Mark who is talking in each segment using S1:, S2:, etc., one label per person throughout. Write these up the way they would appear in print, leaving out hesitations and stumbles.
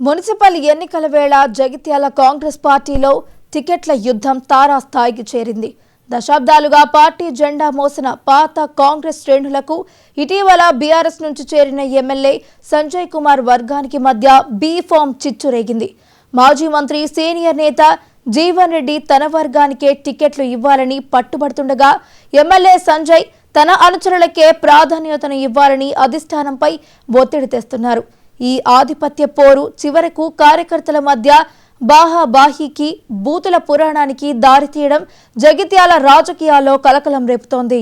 S1: Municipal ఎన్నికల వేళ జగిత్యాల కాంగ్రెస్ పార్టీలో టికెట్ల యుద్ధం తారాస్థాయికి చేరింది. దశాబ్దాలుగా పార్టీ జెండా మోసిన పాత కాంగ్రెస్ శ్రేణులకు ఇటీవల బీఆర్ఎస్ నుంచి చేరిన ఎమ్మెల్యే సంజయ్ కుమార్ వర్గానికి మధ్య బీ ఫామ్ చిచ్చురేగింది. మాజీ మంత్రి సీనియర్ నేత జీవన్ రెడ్డి తన వర్గానికే టికెట్లు ఇవ్వాలని పట్టుబడుతుండగా ఎమ్మెల్యే సంజయ్ తన అనుచరులకే ప్రాధాన్యతను ఇవ్వాలని అధిష్టానంపై ఒత్తిడి తెస్తున్నారు. ఈ ఆధిపత్య పోరు చివరకు కార్యకర్తల మధ్య బాహాబాహీకి బూతుల పురాణానికి దారితీయడం జగిత్యాల రాజకీయాల్లో కలకలం రేపుతోంది.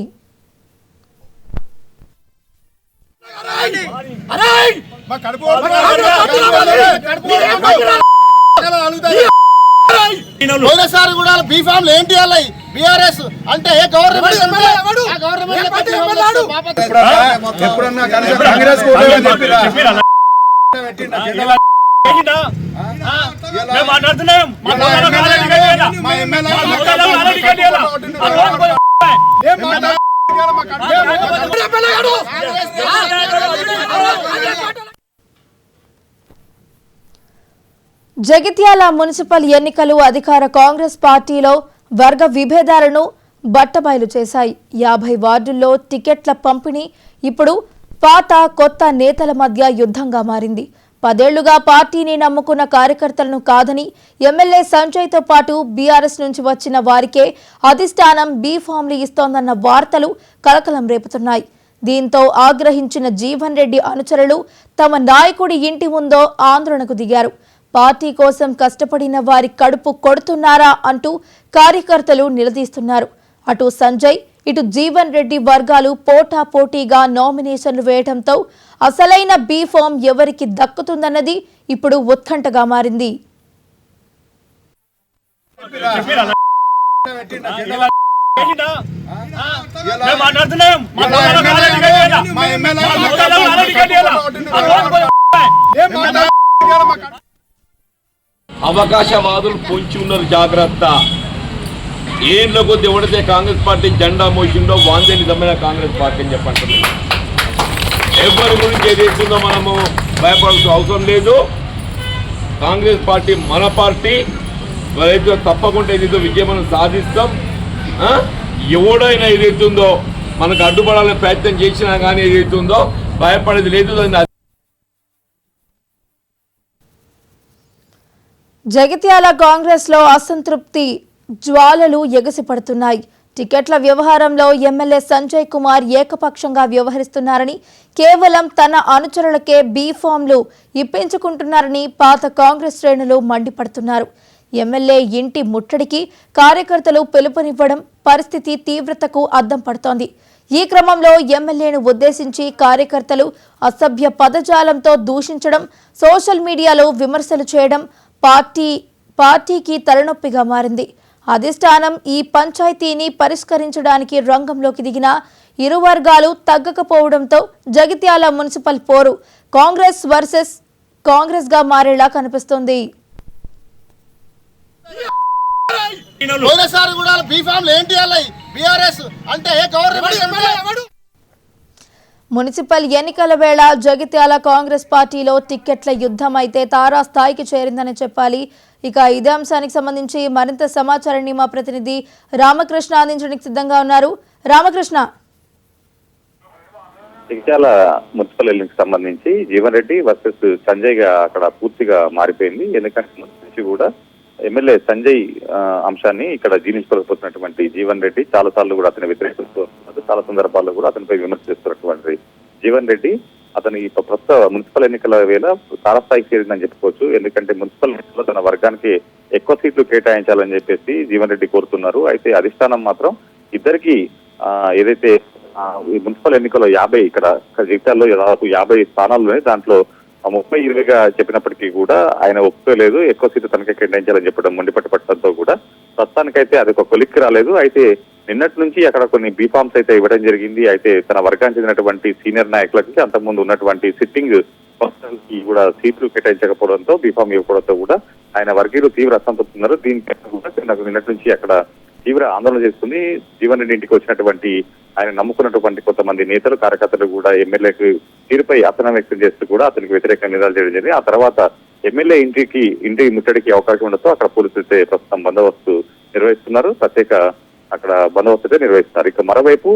S1: జగిత్యాల మున్సిపల్ ఎన్నికలు అధికార కాంగ్రెస్ పార్టీలో వర్గ విభేదాలను బట్టబయలు చేశాయి. 50 వార్డుల్లో టికెట్ల పంపిణీ ఇప్పుడు పాత కొత్త నేతల మధ్య యుద్ధంగా మారింది. 10 ఏళ్లుగా పార్టీని నమ్ముకున్న కార్యకర్తలను కాదని ఎమ్మెల్యే సంజయ్తో పాటు బీఆర్ఎస్ నుంచి వచ్చిన వారికే అధిష్టానం బీ ఫామ్లు ఇస్తోందన్న వార్తలు కలకలం రేపుతున్నాయి. దీంతో ఆగ్రహించిన జీవన్ రెడ్డి అనుచరులు తమ నాయకుడి ఇంటి ముందో ఆందోళనకు దిగారు. పార్టీ కోసం కష్టపడిన వారి కడుపు కొడుతున్నారా అంటూ కార్యకర్తలు నిలదీస్తున్నారు. అటు సంజయ్ ఇటు జీవన్ రెడ్డి వర్గాలు పోటాపోటీగా నామినేషన్లు వేయడంతో అసలైన బీ ఫామ్ ఎవరికి దక్కుతుందన్నది ఇప్పుడు ఉత్కంఠగా మారింది.
S2: అవకాశవాదులు పొంచి ఉన్నారు, జాగ్రత్త. ఏళ్ళ కొద్ది ఎవడైతే కాంగ్రెస్ పార్టీ జెండా మోసిందో వాందే నిజమైన కాంగ్రెస్ పార్టీ అని చెప్పండి. ఎవరి గురించి ఏదైతుందో మనము భయపడాల్సిన అవసరం లేదు. కాంగ్రెస్ పార్టీ మన పార్టీ, ఏదైతే తప్పకుండా ఏదైతే విజయం మనం సాధిస్తాం. ఎవడైనా ఏదైతుందో మనకు అడ్డుపడాలని ప్రయత్నం చేసినా కానీ ఏదైతుందో భయపడేది లేదు.
S1: జగిత్యాల కాంగ్రెస్ లో అసంతృప్తి జ్వాలలు ఎగసిపడుతున్నాయి. టికెట్ల వ్యవహారంలో ఎమ్మెల్యే సంజయ్ కుమార్ ఏకపక్షంగా వ్యవహరిస్తున్నారని, కేవలం తన అనుచరులకే బీ ఫామ్లు ఇప్పించుకుంటున్నారని పాత కాంగ్రెస్ శ్రేణులు మండిపడుతున్నారు. ఎమ్మెల్యే ఇంటి ముట్టడికి కార్యకర్తలు పిలుపునివ్వడం పరిస్థితి తీవ్రతకు అద్దం పడుతోంది. ఈ క్రమంలో ఎమ్మెల్యేను ఉద్దేశించి కార్యకర్తలు అసభ్య పదజాలంతో దూషించడం, సోషల్ మీడియాలో విమర్శలు చేయడం పార్టీకి తలనొప్పిగా మారింది. అధిష్టానం ఈ పంచాయతీని పరిష్కరించడానికి రంగంలోకి దిగిన ఇరు వర్గాలు తగ్గకపోవడంతో జగిత్యాల మున్సిపల్ పోరు కాంగ్రెస్ వర్సెస్ కాంగ్రెస్ గా మారేలా కనిపిస్తోంది. మున్సిపల్ ఎన్నికల వేళ జగిత్యాల కాంగ్రెస్ పార్టీలో టికెట్ల యుద్ధం అయితే తారాస్థాయికి చేరిందని చెప్పాలి. ఇక ఇదే అంశానికి సంబంధించి మరింత సమాచారాన్ని మా ప్రతినిధి రామకృష్ణ అందించడానికి సిద్ధంగా ఉన్నారు. రామకృష్ణ,
S3: జగిత్యాల మున్సిపల్ ఎన్నికలకు సంబంధించి జీవన్ రెడ్డి వర్సెస్ సంజయ్ గా అక్కడ పూర్తిగా మారిపోయింది. ఎందుకంటే నుంచి కూడా ఎమ్మెల్యే సంజయ్ అంశాన్ని ఇక్కడ జీర్ణించుకోలేకపోతున్నటువంటి జీవన్ రెడ్డి చాలా సార్లు కూడా అతని వ్యతిరేకిస్తున్నారు. చాలా సందర్భాల్లో కూడా అతనిపై విమర్శ చేస్తున్నటువంటి జీవన్ రెడ్డి అతని ప్రస్తుత మున్సిపల్ ఎన్నికల వేళ తారస్థాయికి చేరిందని చెప్పుకోవచ్చు. ఎందుకంటే మున్సిపల్ ఎన్నికల్లో తన వర్గానికి ఎక్కువ సీట్లు కేటాయించాలని చెప్పేసి జీవన్ రెడ్డి కోరుతున్నారు. అయితే అధిష్టానం మాత్రం ఇద్దరికి ఏదైతే ఈ మున్సిపల్ ఎన్నికల్లో 50 ఇక్కడ జగిత్యాలలో దాదాపు 50 స్థానాల్లోనే దాంట్లో 30-20గా చెప్పినప్పటికీ కూడా ఆయన ఒప్పుకోలేదు, ఎక్కువ సీట్లు తనకే కేటాయించాలని చెప్పడం మొండిపట్టు పట్టడంతో కూడా ప్రస్తుతానికైతే అది ఒక కొలిక్కి రాలేదు. అయితే నిన్నటి నుంచి అక్కడ కొన్ని బీఫామ్స్ అయితే ఇవ్వడం జరిగింది. అయితే తన వర్గానికి చెందినటువంటి సీనియర్ నాయకులకి అంతకుముందు ఉన్నటువంటి సిట్టింగ్ పర్సనల్కి కూడా సీట్లు కేటాయించకపోవడంతో బీఫామ్ ఇవ్వకపోవడంతో కూడా ఆయన వర్గీయులు తీవ్ర అసంతృప్తి ఉన్నారు. దీనిపై కూడా నాకు నిన్నటి నుంచి అక్కడ తీవ్ర ఆందోళన చేస్తుంది. జీవన్ రెడ్డి ఇంటికి వచ్చినటువంటి ఆయన నమ్ముకున్నటువంటి కొంతమంది నేతలు కార్యకర్తలు కూడా ఎమ్మెల్యేకు తీరుపై అసహనం వ్యక్తం చేస్తూ కూడా అతనికి వ్యతిరేకంగా నిరాలు చేయడం జరిగింది. ఆ తర్వాత ఎమ్మెల్యే ఇంటి ముట్టడికి అవకాశం ఉండడంతో అక్కడ పోలీసులు అయితే ప్రస్తుతం బందోబస్తు నిర్వహిస్తున్నారు. ప్రత్యేక అక్కడ బందోబస్తు నిర్వహిస్తున్నారు. ఇక మరోవైపు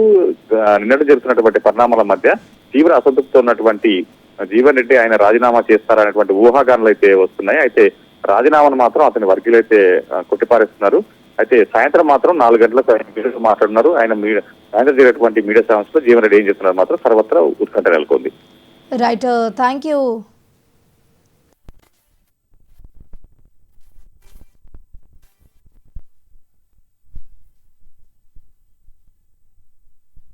S3: నిన్నటి జరుగుతున్నటువంటి పరిణామాల మధ్య తీవ్ర అసంతృప్తితో ఉన్నటువంటి జీవన్ రెడ్డి ఆయన రాజీనామా చేస్తారనేటువంటి ఊహాగానాలు అయితే వస్తున్నాయి. అయితే రాజీనామాను మాత్రం అతని వర్గీయులైతే కొట్టిపారేస్తున్నారు. అయితే సాయంత్రం మాత్రం 4 గంటలకు ఆయన మీడియాతో మాట్లాడుతున్నారు. ఆయన జరిగినటువంటి మీడియా సమావేశంలో జీవన్ రెడ్డి ఏం చెప్తున్నారు మాత్రం సర్వత్రా ఉత్కంఠ నెలకొంది.
S1: Right, thank you.